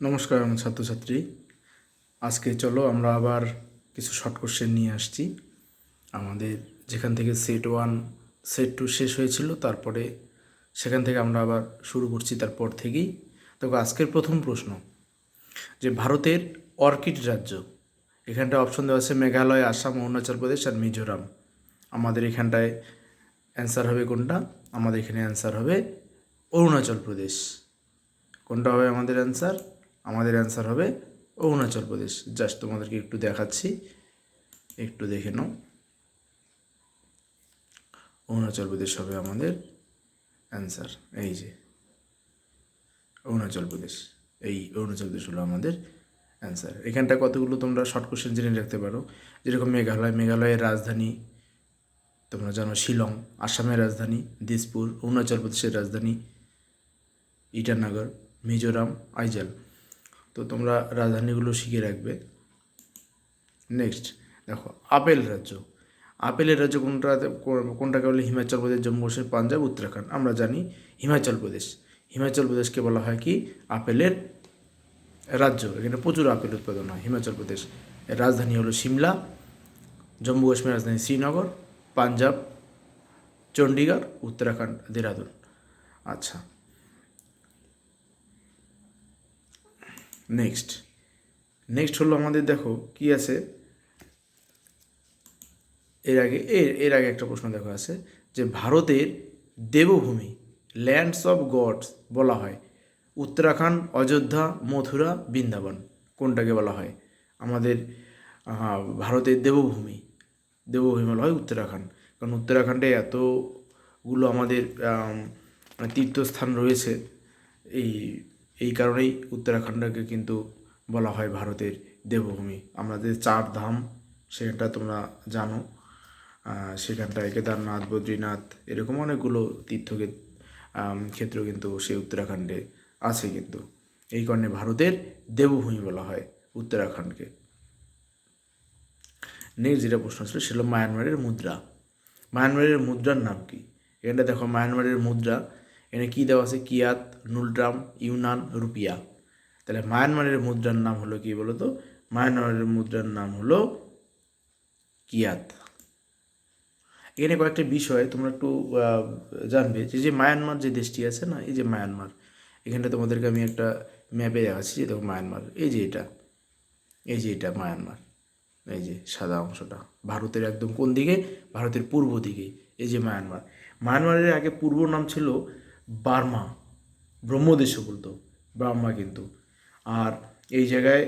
নমস্কার আমার ছাত্রছাত্রী। আজকে চলো আমরা আবার কিছু শর্ট কোশ্চেন নিয়ে আসছি। আমাদের যেখান থেকে সেট 1 সেট 2 শেষ হয়েছিল, তারপরে সেখান থেকে আমরা আবার শুরু করছি তারপর থেকেই। দেখো আজকের প্রথম প্রশ্ন, যে ভারতের অর্কিড রাজ্য, এখানটায় অপশন দেওয়া আছে মেঘালয়, আসাম, অরুণাচল প্রদেশ আর মিজোরাম। আমাদের এখানটায় অ্যান্সার হবে কোনটা? আমাদের এখানে অ্যান্সার হবে অরুণাচল প্রদেশ। কোনটা হবে আমাদের অ্যান্সার? আমাদের অ্যান্সার হবে অরুণাচল প্রদেশ। জাস্ট তোমাদেরকে একটু দেখাচ্ছি, একটু দেখে নাও। অরুণাচল প্রদেশ হবে আমাদের অ্যান্সার। এই যে অরুণাচল প্রদেশ, এই অরুণাচল প্রদেশ হলো আমাদের অ্যান্সার। এখানটা কতগুলো তোমরা শর্ট কোশ্চেন জেনে রাখতে পারো, যেরকম মেঘালয়ের রাজধানী তোমরা জানো শিলং, আসামের রাজধানী দিসপুর, অরুণাচল প্রদেশের রাজধানী ইটানগর, মিজোরাম আইজল। তো তোমরা রাজধানীগুলো শিখে রাখবে। নেক্সট দেখো, আপেল রাজ্য। আপেলের রাজ্য কোনটাকে বলে? হিমাচল প্রদেশ, জম্মু কাশ্মীর, পাঞ্জাব, উত্তরাখণ্ড। আমরা জানি হিমাচল প্রদেশ। হিমাচল প্রদেশকে বলা হয় কি? আপেলের রাজ্য। এখানে প্রচুর আপেল উৎপাদন হয় হিমাচল প্রদেশ। এর রাজধানী হলো সিমলা, জম্মু কাশ্মীর রাজধানী শ্রীনগর, পাঞ্জাব চণ্ডীগড়, উত্তরাখণ্ড দেরাদুন। আচ্ছা, নেক্সট হলো আমাদের, দেখো কি আছে এর আগে একটা প্রশ্ন দেখো আছে, যে ভারতের দেবভূমি, ল্যান্ডস অফ গডস বলা হয় উত্তরাখণ্ড, অযোধ্যা, মথুরা, বৃন্দাবন। কোনটাকে বলা হয় আমাদের ভারতের দেবভূমি? বলা হয় উত্তরাখণ্ড। কারণ উত্তরাখণ্ডে এতগুলো আমাদের তীর্থস্থান রয়েছে। এই এই কারণেই উত্তরাখণ্ডকে কিন্তু বলা হয় ভারতের দেবভূমি। আমাদের 4 ধাম, সেটা তোমরা জানো। সেখানটায় কেদারনাথ, বদ্রীনাথ, এরকম অনেকগুলো ক্ষেত্র কিন্তু সেই উত্তরাখণ্ডে আছে। কিন্তু এই কারণে ভারতের দেবভূমি বলা হয় উত্তরাখণ্ডকে। নেক্সট যেটা প্রশ্ন ছিল সেটা মায়ানমারের মুদ্রা। মায়ানমারের মুদ্রার নাম কি? এখানটা দেখো মায়ানমারের মুদ্রা, এখানে কী দেওয়া আছে? Kyat, নুলট্রাম, Yunnan, রুপিয়া। তাহলে মায়ানমারের মুদ্রার নাম হলো কি বলো তো? মায়ানমারের মুদ্রার নাম হলো কিয়াত। এখানে কয়েকটা বিষয় তোমরা একটু জানবে, যে মায়ানমার যে দেশটি আছে না, এই যে মায়ানমার, এখানটা তোমাদেরকে আমি একটা ম্যাপে দেখাচ্ছি। যে দেখো মায়ানমার, এই যে এটা মায়ানমার, এই যে সাদা অংশটা ভারতের একদম কোন দিকে? ভারতের পূর্ব দিকে। এই যে মায়ানমারের আগে পূর্ব নাম ছিল বার্মা, ব্রহ্মদেশ বলতো, বার্মা কিন্তু। আর এই জায়গায়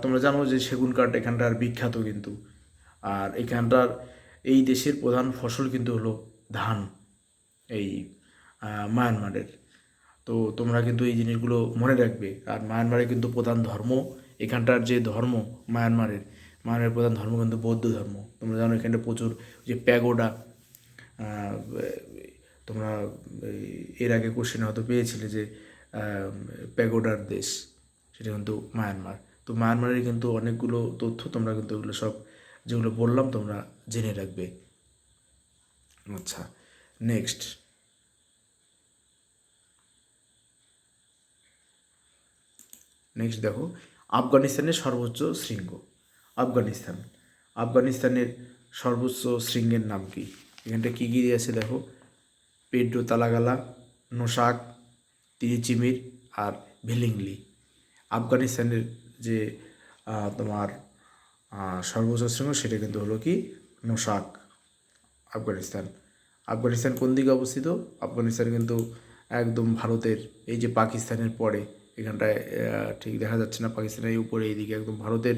তোমরা জানো যে সেগুন কাঠ এখানটার বিখ্যাত কিন্তু। আর এখানটার এই দেশের প্রধান ফসল কিন্তু হলো ধান, এই মায়ানমারের। তো তোমরা কিন্তু এই জিনিসগুলো মনে রাখবে। আর মায়ানমারের কিন্তু প্রধান ধর্ম, এখানটার যে ধর্ম মায়ানমারের প্রধান ধর্ম কিন্তু বৌদ্ধ ধর্ম। তোমরা জানো এখানটা প্রচুর যে প্যাগোডা, তোমরা এর আগে কোশ্চেনে হয়তো পেয়েছিলে যে প্যাগোডার দেশ, সেটা কিন্তু মায়ানমার। তো মায়ানমারের কিন্তু অনেকগুলো তথ্য তোমরা কিন্তু এগুলো সব যেগুলো বললাম তোমরা জেনে রাখবে। আচ্ছা, নেক্সট দেখো, আফগানিস্তানের সর্বোচ্চ শৃঙ্গ। আফগানিস্তানের সর্বোচ্চ শৃঙ্গের নাম কি? এখানটা কী কী আছে দেখো, পেড্রো তালাগালা, নোশাক, তিরিচিমির আর ভিলিংলি। আফগানিস্তানের যে তোমার সর্বোচ্চ শৃঙ্গ, সেটা কিন্তু হলো কি নোশাক। আফগানিস্তান কোন দিকে অবস্থিত? আফগানিস্তান কিন্তু একদম ভারতের এই যে পাকিস্তানের পরে, এখানটায় ঠিক দেখা যাচ্ছে না, পাকিস্তানের উপরে এইদিকে একদম ভারতের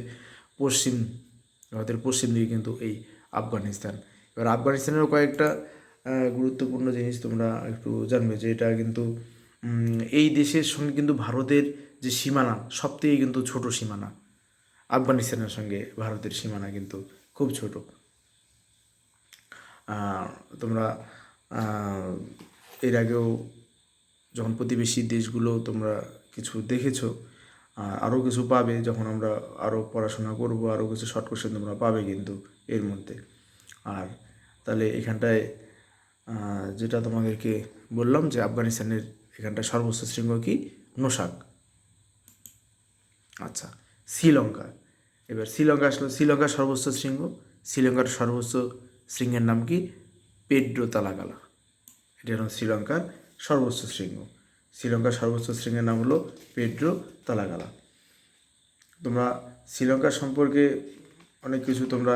পশ্চিম দিকে কিন্তু এই আফগানিস্তান। এবার আফগানিস্তানেরও কয়েকটা গুরুত্বপূর্ণ জিনিস তোমরা একটু জানবে, যে এটা কিন্তু এই দেশের সঙ্গে কিন্তু ভারতের যে সীমানা, সবথেকে কিন্তু ছোট সীমানা। আফগানিস্তানের সঙ্গে ভারতের সীমানা কিন্তু খুব ছোট। তোমরা এর আগেও যখন প্রতিবেশী দেশগুলো তোমরা কিছু দেখেছো, আরও কিছু পাবে যখন আমরা আরও পড়াশোনা করব, আরও কিছু শর্ট কোশ্চেন তোমরা পাবে কিন্তু এর মধ্যে। আর তাহলে এখানটায় যেটা তোমাদেরকে বললাম, যে আফগানিস্তানের এখানটায় সর্বোচ্চ শৃঙ্গ কি? নোশাক। আচ্ছা, শ্রীলঙ্কা। এবার শ্রীলঙ্কা আসলো, শ্রীলঙ্কার সর্বোচ্চ শৃঙ্গ, শ্রীলঙ্কার সর্বোচ্চ শৃঙ্গের নাম কি? পেড্রো তালাগালা। এটা হলো শ্রীলঙ্কার সর্বোচ্চ শৃঙ্গ। শ্রীলঙ্কার সর্বোচ্চ শৃঙ্গের নাম হলো পেড্রো তালাগালা। তোমরা শ্রীলঙ্কা সম্পর্কে অনেক কিছু তোমরা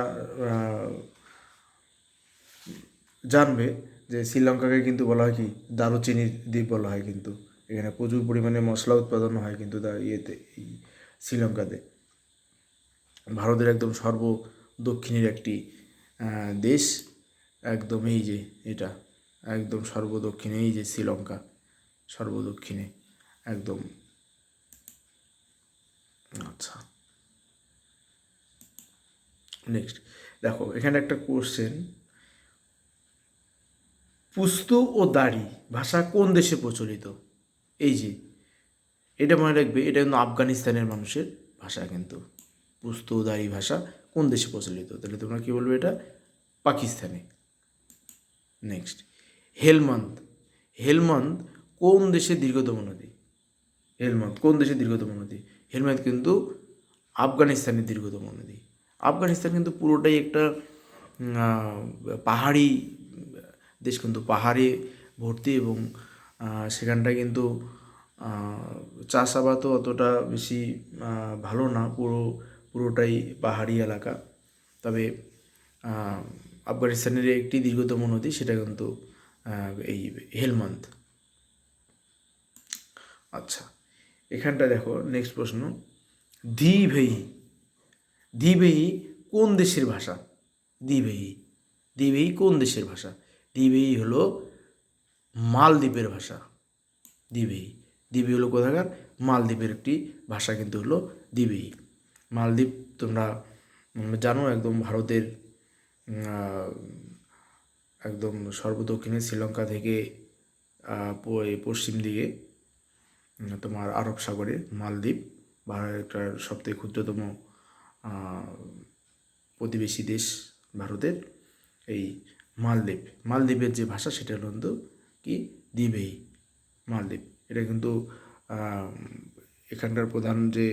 জানবে যে শ্রীলঙ্কাকে কিন্তু বলা হয় কি? দারুচিনির দ্বীপ বলা হয়। কিন্তু এখানে প্রচুর পরিমাণে মশলা উৎপাদন হয় কিন্তু ইয়েতে, এই শ্রীলঙ্কাতে। ভারতের একদম সর্ব দক্ষিণের একটি দেশ, একদম এই যে এটা একদম সর্বদক্ষিণে, এই যে শ্রীলঙ্কা সর্বদক্ষিণে একদম। আচ্ছা, নেক্সট দেখো এখানে একটা কোশ্চেন, পুস্তু ও দাড়ি ভাষা কোন দেশে প্রচলিত? এই যে এটা মনে রাখবে, এটা কিন্তু আফগানিস্তানের মানুষের ভাষা। কিন্তু পুস্তু ও দাড়ি ভাষা কোন দেশে প্রচলিত? তাহলে তোমরা কী বলবে? এটা পাকিস্তানে। নেক্সট, হেলমন্দ। হেলমন্দ কোন দেশের দীর্ঘতম নদী? হেলমন্দ কোন দেশের দীর্ঘতম নদী? হেলমন্দ কিন্তু আফগানিস্তানের দীর্ঘতম নদী। আফগানিস্তান কিন্তু পুরোটাই একটা পাহাড়ি দেশ, কিন্তু পাহাড়ে ভর্তি, এবং সেখানটায় কিন্তু চাষাবাদও অতটা বেশি ভালো না, পুরোটাই পাহাড়ি এলাকা। তবে আফগানিস্তানের একটি দীর্ঘতম নদী, সেটা কিন্তু এই হেলমন্দ। আচ্ছা, এখানটা দেখো নেক্সট প্রশ্ন, দ্বিভেয়ী। দ্বিভেয়ী কোন দেশের ভাষা? দ্বিভেয়ী, দ্বিভেয়ী কোন দেশের ভাষা? দ্বিভেয়ী হলো মালদ্বীপের ভাষা। দ্বিভেয়ী, দ্বিভেয়ী হলো কোথাকার? মালদ্বীপের একটি ভাষা কিন্তু হলো দ্বিভেয়ী। মালদ্বীপ তোমরা জানো একদম ভারতের একদম সর্বদক্ষিণে শ্রীলঙ্কা থেকে পশ্চিম দিকে তোমার আরব সাগরে মালদ্বীপ, ভারতের সবথেকে ক্ষুদ্রতম প্রতিবেশী দেশ ভারতের এই মালদ্বীপ। মালদ্বীপের যে ভাষা সেটা হলো কিন্তু কি? দ্বিভেয়ী। মালদ্বীপ এটা কিন্তু এখানকার প্রধান যে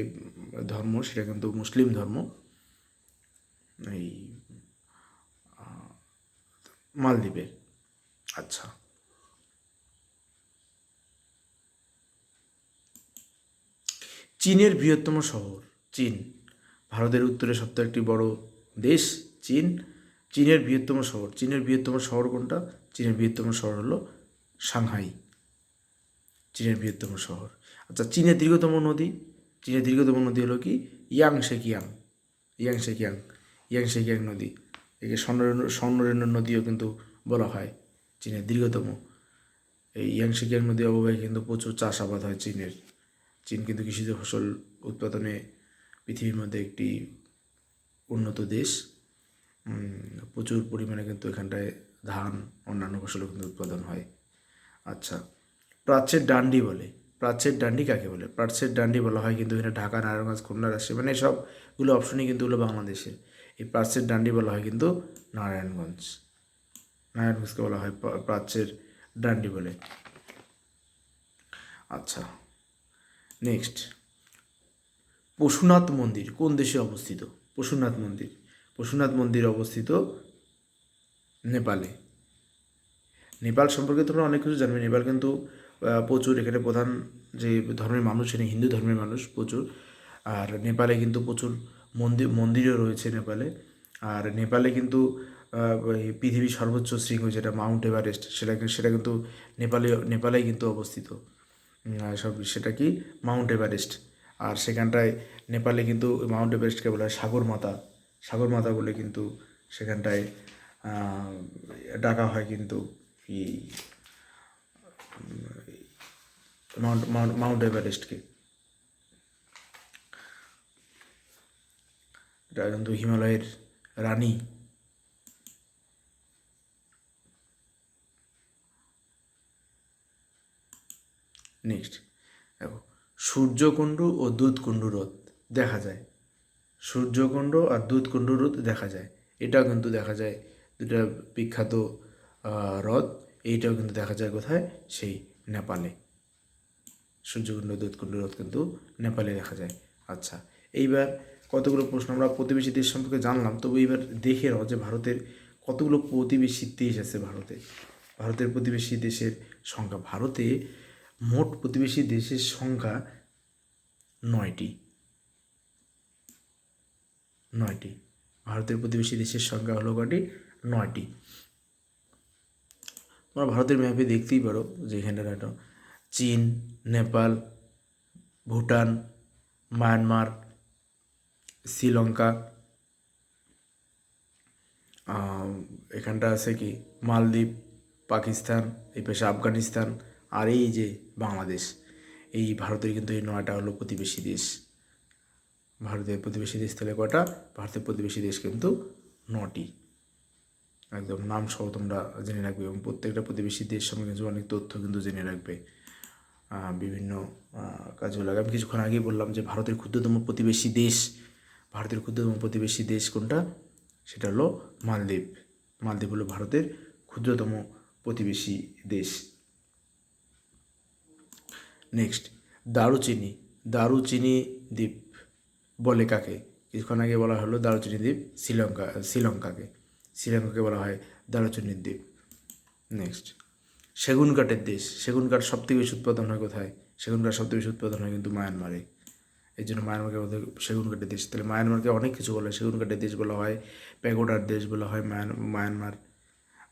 ধর্ম সেটা কিন্তু মুসলিম ধর্ম। এই মালদ্বীপের। আচ্ছা, চীনের বৃহত্তম শহর? চীন ভারতের উত্তরে সবথেকে একটি বড় দেশ চীন। চীনের বৃহত্তম শহর, চীনের বৃহত্তম শহর কোনটা? চীনের বৃহত্তম শহর হলো সাংহাই, চীনের বৃহত্তম শহর। আচ্ছা, চীনের দীর্ঘতম নদী? চীনের দীর্ঘতম নদী হলো কি? ইয়াংশেকিয়াং। ইয়াংশেকিয়াং, ইয়াংশেকিয়াং নদী। একে স্বর্ণরেণু নদীও কিন্তু বলা হয়। চীনের দীর্ঘতম এই ইয়াংশেকিয়াং নদী অববাহিকায় কিন্তু প্রচুর চাষাবাদ হয় চীনের। চীন কিন্তু কৃষিজ ফসল উৎপাদনে পৃথিবীর মধ্যে একটি উন্নত দেশ। প্রচুর পরিমাণে কিন্তু এখানটায় ধান, অন্যান্য ফসলও কিন্তু উৎপাদন হয়। আচ্ছা, প্রাচ্যের ডান্ডি বলে, প্রাচ্যের ডান্ডি কাকে বলে? প্রাচ্যের ডান্ডি বলা হয় কিন্তু এখানে ঢাকা, নারায়ণগঞ্জ, খুলনা, রাজশাহী, মানে সবগুলো অপশনই কিন্তু হলো বাংলাদেশের। এই প্রাচ্যের ডান্ডি বলা হয় কিন্তু নারায়ণগঞ্জ। নারায়ণগঞ্জকে বলা হয় প্রাচ্যের ডান্ডি বলে। আচ্ছা, নেক্সট, পশুনাথ মন্দির কোন দেশে অবস্থিত? পশুনাথ মন্দির, পশুনাথ মন্দির অবস্থিত নেপালে। নেপাল সম্পর্কে তোমরা অনেক কিছু জানবে। নেপাল কিন্তু প্রচুর, এখানে প্রধান যে ধর্মের মানুষ এখানে হিন্দু ধর্মের মানুষ প্রচুর। আর নেপালে কিন্তু প্রচুর মন্দিরও রয়েছে নেপালে। আর নেপালে কিন্তু পৃথিবীর সর্বোচ্চ শৃঙ্গ যেটা মাউন্ট এভারেস্ট, সেটা কিন্তু নেপালেই কিন্তু অবস্থিত। সেটা কি? Mount Everest. আর সেখানটায় নেপালে কিন্তু মাউন্ট এভারেস্টকে বলা হয় সাগরমাতা, সাগরমাতা বলে কিন্তু সেখানটায় ডাকা হয় কিন্তু এই মাউন্ট এভারেস্টকে। এটা কিন্তু হিমালয়ের রানী। নেক্সট দেখো, সূর্যকুণ্ড ও দুধকুণ্ড হ্রদ দেখা যায়। সূর্যকুণ্ড আর দুধকুণ্ড হ্রদ দেখা যায়, এটাও কিন্তু দেখা যায় দুটা বিখ্যাত হ্রদ। এইটাও কিন্তু দেখা যায় কোথায়? সেই নেপালে। সূর্যকুণ্ড দুধকুণ্ড হ্রদ কিন্তু নেপালে দেখা যায়। আচ্ছা, এইবার কতগুলো প্রশ্ন আমরা প্রতিবেশী দেশ সম্পর্কে জানলাম, তবু এইবার দেখে নাও যে ভারতের কতগুলো প্রতিবেশী দেশ আছে। ভারতের প্রতিবেশী দেশের সংখ্যা, ভারতে মোট প্রতিবেশী দেশের সংখ্যা 9টি। ভারতের প্রতিবেশী দেশের সংখ্যা হলো কটি? 9টি। তোমরা ভারতের ম্যাপে দেখতেই পারো যে এখানটা একটা চীন, নেপাল, ভুটান, মায়ানমার, শ্রীলঙ্কা, এখানটা আছে কি মালদ্বীপ, পাকিস্তান, এই পাশে আফগানিস্তান, আর এই যে বাংলাদেশ। এই ভারতের কিন্তু এই 9টা হলো প্রতিবেশী দেশ। ভারতের প্রতিবেশী দেশ তাহলে কটা? ভারতের প্রতিবেশী দেশ কিন্তু 9টি। একদম নাম সহ তোমরা জেনে রাখবে, এবং প্রত্যেকটা প্রতিবেশী দেশ সম্বন্ধে অনেক তথ্য কিন্তু জেনে রাখবে বিভিন্ন কাজে লাগে। আমি কিছুক্ষণ আগেই বললাম যে ভারতের ক্ষুদ্রতম প্রতিবেশী দেশ কোনটা? সেটা হলো মালদ্বীপ। মালদ্বীপ হলো ভারতের ক্ষুদ্রতম প্রতিবেশী দেশ। নেক্সট, দারুচিনি দ্বীপ বলে কাকে? কিছুক্ষণ আগে বলা হলো দারুচিনি দ্বীপ শ্রীলঙ্কাকে বলা হয় দারুচিনি দ্বীপ। নেক্সট, সেগুন কাঠের দেশ। সেগুন কাঠ সবথেকে বেশি উৎপাদন হয় কোথায়? সেগুন কাঠ সবথেকে বেশি উৎপাদন হয় কিন্তু মায়ানমারে। এই জন্য মায়ানমারকে বলা হয় সেগুন কাঠের দেশ। তাহলে মায়ানমারকে অনেক কিছু বলা হয়, সেগুন কাঠের দেশ বলা হয়, প্যাগোডার দেশ বলা হয় মায়ানমার।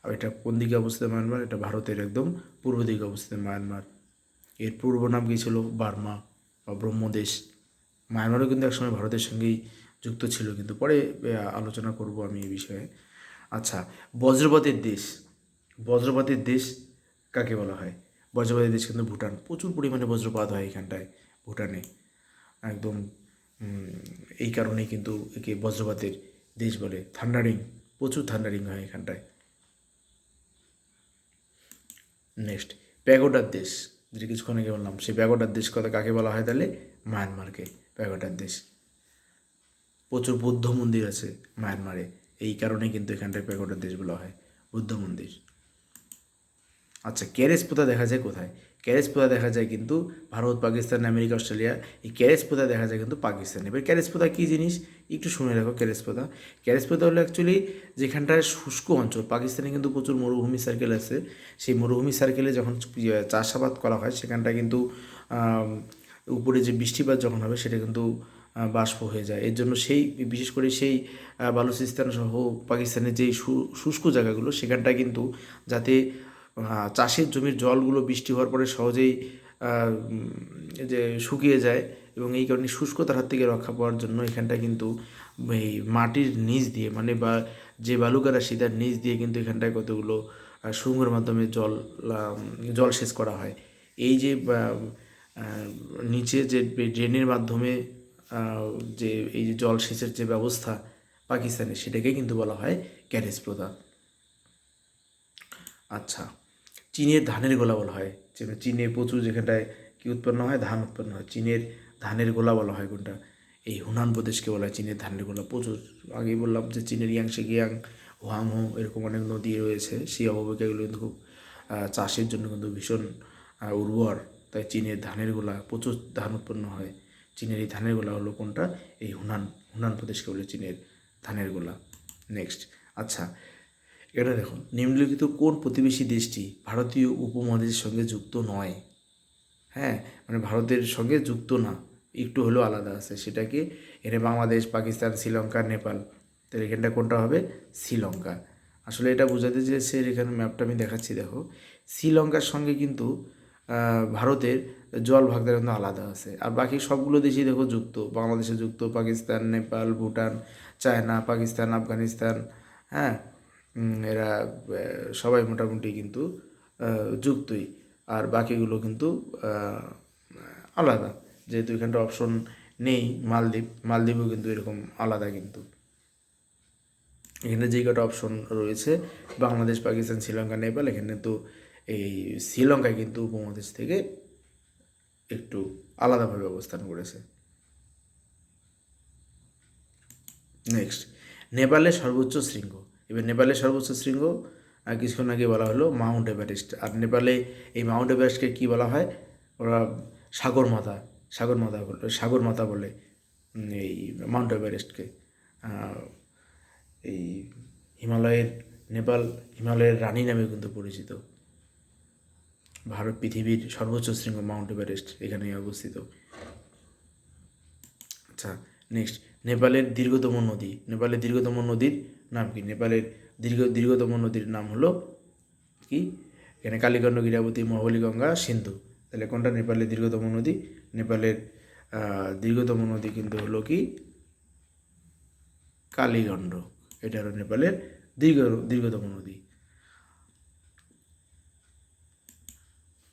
আর এটা কোন দিকে অবস্থিত মায়ানমার? এটা ভারতের একদম পূর্ব দিকে অবস্থিত মায়ানমার। এর পূর্ব নাম কী ছিল? বার্মা বা ব্রহ্মদেশ। মায়ানমারও কিন্তু একসময় ভারতের সঙ্গেই যুক্ত ছিল, কিন্তু পরে আলোচনা করব আমি এই বিষয়ে। আচ্ছা, বজ্রপাতের দেশ কাকে বলা হয়? বজ্রপাতের দেশ কিন্তু ভুটান। প্রচুর পরিমাণে বজ্রপাত হয় এখানটায় ভুটানে, একদম এই কারণেই কিন্তু একে বজ্রপাতের দেশ বলে। প্রচুর থান্ডারিং হয় এখানটায়। নেক্সট, প্যাগোডার দেশ, যেটা কিছুক্ষণ আগে বললাম, সেই প্যাগোডার দেশ কাকে বলা হয় তাহলে? মায়ানমারকে প্যাগোডার দেশ। প্রচুর বৌদ্ধ মন্দির আছে মায়ানমারে, এই কারণেই কিন্তু এখানটায় প্যাগোডার দেশ বলা হয়, বৌদ্ধ মন্দির। আচ্ছা, ক্যারেজ পোতা দেখা যায় কোথায়? ক্যারেজ পোতা দেখা যায় কিন্তু ভারত, পাকিস্তান, আমেরিকা, অস্ট্রেলিয়া। এই ক্যারেজ পোতা দেখা যায় কিন্তু পাকিস্তানে। এবার ক্যারেজ পোতা কী জিনিস একটু শুনে রাখো। ক্যারেজ পোতা হলো অ্যাকচুয়ালি যেখানটায় শুষ্ক অঞ্চল। পাকিস্তানে কিন্তু প্রচুর মরুভূমি সার্কেল আছে। সেই মরুভূমি সার্কেলে যখন চাষাবাদ করা হয়, সেখানটা কিন্তু উপরে যে বৃষ্টিপাত যখন হবে সেটা কিন্তু বাষ্প হয়ে যায়। এর জন্য বিশেষ করে সেই বালুচিস্তান সহ পাকিস্তানের যেই শুষ্ক জায়গাগুলো, সেখানটায় কিন্তু যাতে চাষের জমির জলগুলো বৃষ্টি হওয়ার পরে সহজেই যে শুকিয়ে যায়, এবং এই কারণে শুষ্কতার হাত থেকে রক্ষা পাওয়ার জন্য এখানটা কিন্তু এই মাটির নিচ দিয়ে, মানে বা যে বালুকারাশি তার নিচ দিয়ে কিন্তু এখানটায় কতগুলো সুড়ঙ্গের মাধ্যমে জলসেচ করা হয়। এই যে নিচে যে ড্রেনের মাধ্যমে যে এই যে জলসেচের যে ব্যবস্থা পাকিস্তানে, সেটাকে কিন্তু বলা হয় ক্যারেজ প্রথা। আচ্ছা, চীনের ধানের গোলা বলা হয়। চীনে প্রচুর যেখানটায় কী উৎপন্ন হয়? ধান উৎপন্ন হয়। চীনের ধানের গোলা বলা হয় কোনটা? এই হুনান প্রদেশকে বলা হয় চীনের ধানের গোলা। প্রচুর, আগেই বললাম যে চীনের ইয়াংশে হোয়াংহো এরকম অনেক নদী রয়েছে, সেই অববাহিকাগুলো কিন্তু খুব চাষের জন্য কিন্তু ভীষণ উর্বর। তাই চীনের ধানের গোলা, প্রচুর ধান উৎপন্ন হয়। চীনের এই ধানের গোলা হলো কোনটা? এই হুনান প্রদেশকে বলে চীনের ধানের গোলা। নেক্সট, আচ্ছা, এটা দেখো, নিম্নলিখিত কোন প্রতিবেশী দেশটি ভারতীয় উপমহাদেশের সঙ্গে যুক্ত নয়? হ্যাঁ, মানে ভারতের সঙ্গে যুক্ত না, একটু হলেও আলাদা আছে। সেটাকে এখানে বাংলাদেশ, পাকিস্তান, শ্রীলঙ্কা, নেপাল। তাহলে এখানটা কোনটা হবে? শ্রীলঙ্কা। আসলে এটা বোঝাতে চেয়েছে, এখানে ম্যাপটা আমি দেখাচ্ছি, দেখো শ্রীলঙ্কার সঙ্গে কিন্তু ভারতের জল ভাগটা কিন্তু আলাদা আছে, আর বাকি সবগুলো দেশই দেখো যুক্ত। বাংলাদেশে যুক্ত, পাকিস্তান, নেপাল, ভুটান, চায়না, পাকিস্তান, আফগানিস্তান, হ্যাঁ, এরা সবাই মোটামুটি কিন্তু যুক্তই, আর বাকিগুলো কিন্তু আলাদা। যেহেতু এখানটা অপশন নেই, মালদ্বীপও কিন্তু এরকম আলাদা। কিন্তু এখানে যে কটা অপশন রয়েছে, বাংলাদেশ, পাকিস্তান, শ্রীলঙ্কা, নেপাল, এখানে তো এই শ্রীলঙ্কায় কিন্তু উপমহাদেশ থেকে একটু আলাদাভাবে অবস্থান করেছে। নেক্সট, নেপালের সর্বোচ্চ শৃঙ্গ। এবার নেপালের সর্বোচ্চ শৃঙ্গ কিছুক্ষণ আগে বলা হলো মাউন্ট এভারেস্ট। আর নেপালে এই মাউন্ট এভারেস্টকে কী বলা হয়? ওরা সাগরমাতা বলে। এই মাউন্ট এভারেস্টকে। এই নেপাল হিমালয়ের রানী নামে কিন্তু পরিচিত। ভারত পৃথিবীর সর্বোচ্চ শৃঙ্গ মাউন্ট এভারেস্ট এখানেই অবস্থিত। আচ্ছা, নেক্সট, নেপালের দীর্ঘতম নদীর নাম কি? নেপালের দীর্ঘতম নদীর নাম হলো কি? এখানে কালীগণ্ড, ইরাবতী, মহাবলী, গঙ্গা, সিন্ধু। তাহলে কোনটা নেপালের দীর্ঘতম নদী? নেপালের দীর্ঘতম নদী কিন্তু হলো কি? কালীগণ্ড। এটা হলো নেপালের দীর্ঘতম নদী।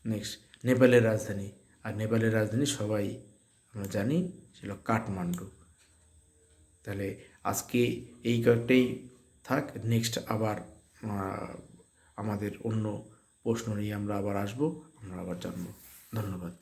নেক্সট, নেপালের রাজধানী সবাই আমরা জানি, ছিল কাঠমান্ডু। তাহলে আজকে এই কয়েকটাই থাক। নেক্সট আবার আমাদের অন্য প্রশ্ন নিয়ে আমরা আবার আসবো, আমরা আবার জানবো। ধন্যবাদ।